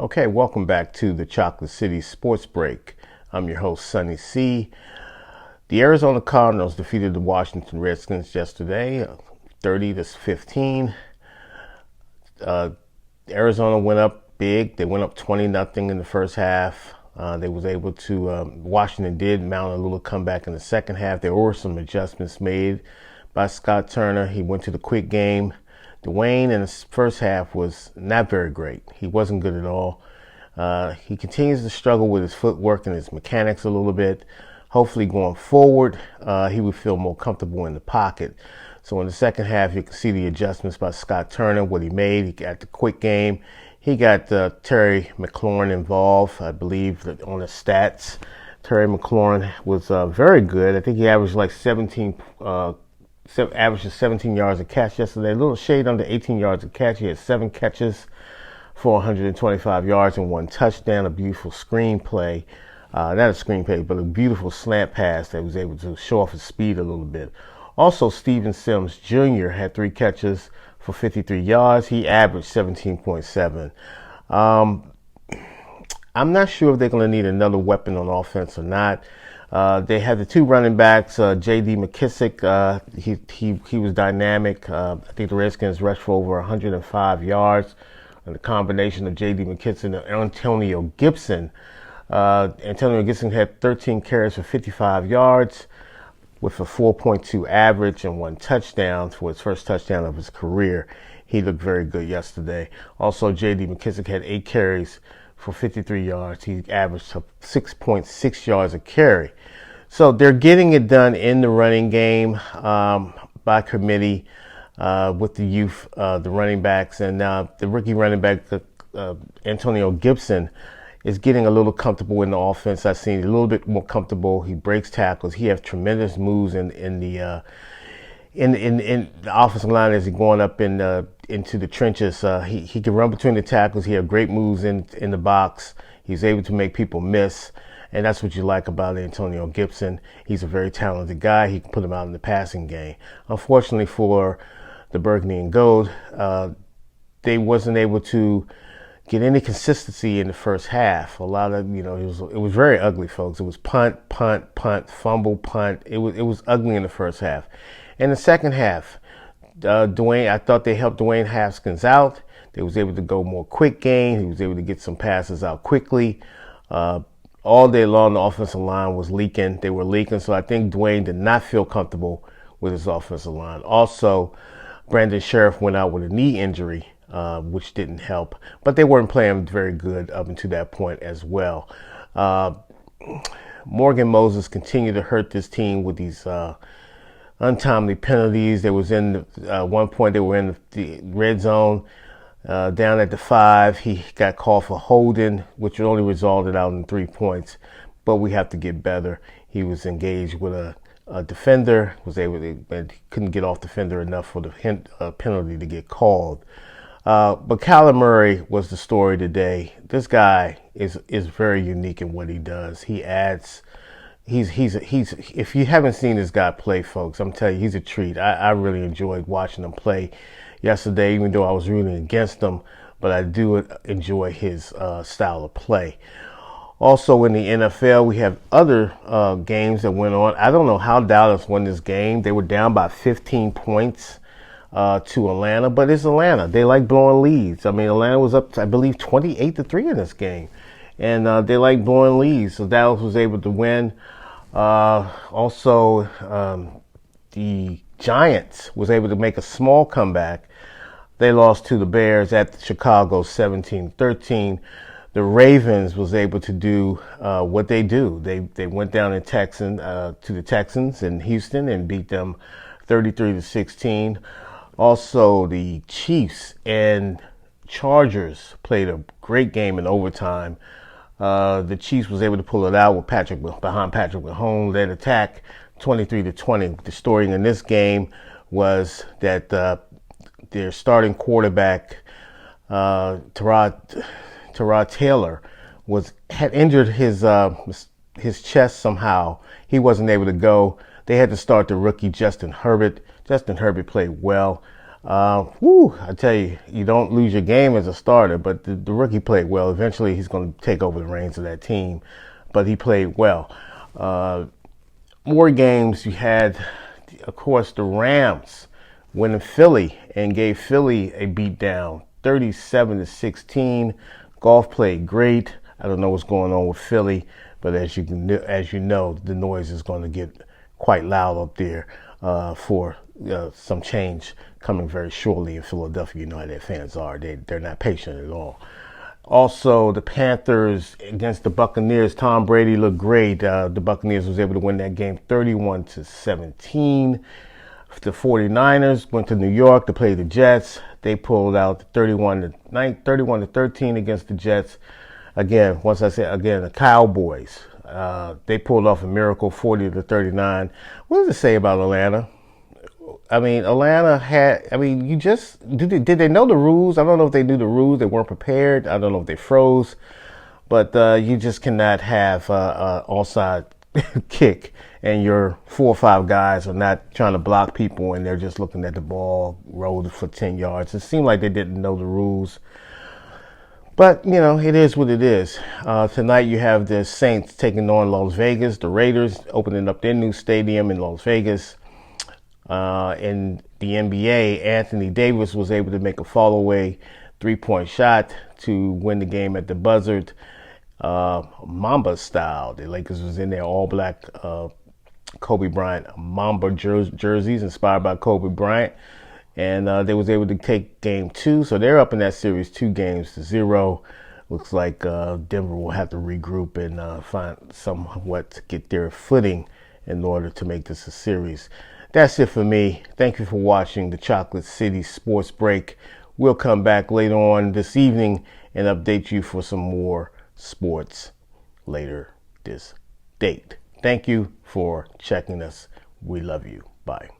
Okay, welcome back to the Chocolate City Sports Break. I'm your host, Sonny C. The Arizona Cardinals defeated the Washington Redskins yesterday, 30-15. Arizona went up big. They went up 20-0 in the first half. They was able to, Washington did mount a little comeback in the second half. There were some adjustments made by Scott Turner. He went to the quick game. Dwayne in his first half was not very great. He wasn't good at all. He continues to struggle with his footwork and his mechanics a little bit. Hopefully going forward, he would feel more comfortable in the pocket. So in the second half, you can see the adjustments by Scott Turner, what he made. He got the quick game. He got Terry McLaurin involved, I believe, on the stats. Terry McLaurin was very good. I think he averaged like 17 yards a catch yesterday. A little shade under 18 yards a catch. He had 7 catches for 125 yards and 1 touchdown. A beautiful screenplay. Not a screenplay, but a beautiful slant pass that was able to show off his speed a little bit. Also, Steven Sims Jr. had 3 catches for 53 yards. He averaged 17.7. I'm not sure if they're going to need another weapon on offense or not. They had the 2 running backs, J.D. McKissick. He was dynamic. I think the Redskins rushed for over 105 yards. And the combination of J.D. McKissick and Antonio Gibson. Antonio Gibson had 13 carries for 55 yards with a 4.2 average and 1 touchdown for his first touchdown of his career. He looked very good yesterday. Also, J.D. McKissick had 8 carries for 53 yards. He averaged 6.6 yards a carry. So they're getting it done in the running game by committee with the youth, the running backs. And the rookie running back, Antonio Gibson, is getting a little comfortable in the offense. I've seen a little bit more comfortable. He breaks tackles. He has tremendous moves in the offensive line as he's going up into the trenches. He can run between the tackles. He has great moves in the box. He's able to make people miss, and that's what you like about Antonio Gibson. He's a very talented guy. He can put him out in the passing game. Unfortunately for the Burgundy and Gold, they wasn't able to get any consistency in the first half. A lot of, it was very ugly, folks. It was punt, fumble, punt. It was ugly in the first half. In the second half, I thought they helped Dwayne Haskins out. They was able to go more quick game. He was able to get some passes out quickly. All day long, the offensive line was leaking. They were leaking, so I think Dwayne did not feel comfortable with his offensive line. Also, Brandon Sheriff went out with a knee injury, which didn't help. But they weren't playing very good up until that point as well. Morgan Moses continued to hurt this team with these untimely penalties. There was one point they were in the red zone, down at the 5. He got called for holding, which only resulted out in 3 points. But we have to get better. He was engaged with a defender, but couldn't get off defender enough for the penalty to get called. But Kyler Murray was the story today. This guy is very unique in what he does. He adds. He's if you haven't seen this guy play, folks, I'm telling you, he's a treat. I really enjoyed watching him play yesterday, even though I was rooting against him, but I do enjoy his style of play. Also in the NFL, we have other games that went on. I don't know how Dallas won this game. They were down by 15 points to Atlanta, but it's Atlanta. They like blowing leads. I mean, Atlanta was up, I believe, 28-3 in this game, and they like blowing leads. So Dallas was able to win. Also, the Giants was able to make a small comeback. They lost to the Bears at Chicago 17-13. The Ravens was able to do what they do. They went down to the Texans in Houston and beat them 33-16. Also, the Chiefs and Chargers played a great game in overtime. The Chiefs was able to pull it out with behind Patrick Mahomes. Led attack 23-20. The story in this game was that their starting quarterback, Tyrod Taylor, had injured his chest somehow. He wasn't able to go. They had to start the rookie Justin Herbert. Justin Herbert played well. I tell you, you don't lose your game as a starter, but the rookie played well. Eventually, he's going to take over the reins of that team, but he played well. More games you had, of course, the Rams winning Philly and gave Philly a beatdown, 37-16. Golf played great. I don't know what's going on with Philly, but as you know, the noise is going to get quite loud up there for some change coming very shortly in Philadelphia. You know how their fans are. They're not patient at all. Also, the Panthers against the Buccaneers. Tom Brady looked great. The Buccaneers was able to win that game 31-17. The 49ers went to New York to play the Jets. They pulled out 31-13 against the Jets. Again, the Cowboys. They pulled off a miracle, 40-39. What does it say about Atlanta? I mean, did they know the rules? I don't know if they knew the rules. They weren't prepared. I don't know if they froze. But you just cannot have an onside kick and your 4 or 5 guys are not trying to block people and they're just looking at the ball rolled for 10 yards. It seemed like they didn't know the rules. But, it is what it is. Tonight you have the Saints taking on Las Vegas. The Raiders opening up their new stadium in Las Vegas. In the NBA, Anthony Davis was able to make a fall-away 3-point shot to win the game at the buzzer, Mamba style. The Lakers was in their all-black Kobe Bryant Mamba jerseys inspired by Kobe Bryant. And they was able to take game 2. So they're up in that series 2-0. Looks like Denver will have to regroup and find somewhat to get their footing in order to make this a series. That's it for me. Thank you for watching the Chocolate City Sports Break. We'll come back later on this evening and update you for some more sports later this date. Thank you for checking us. We love you. Bye.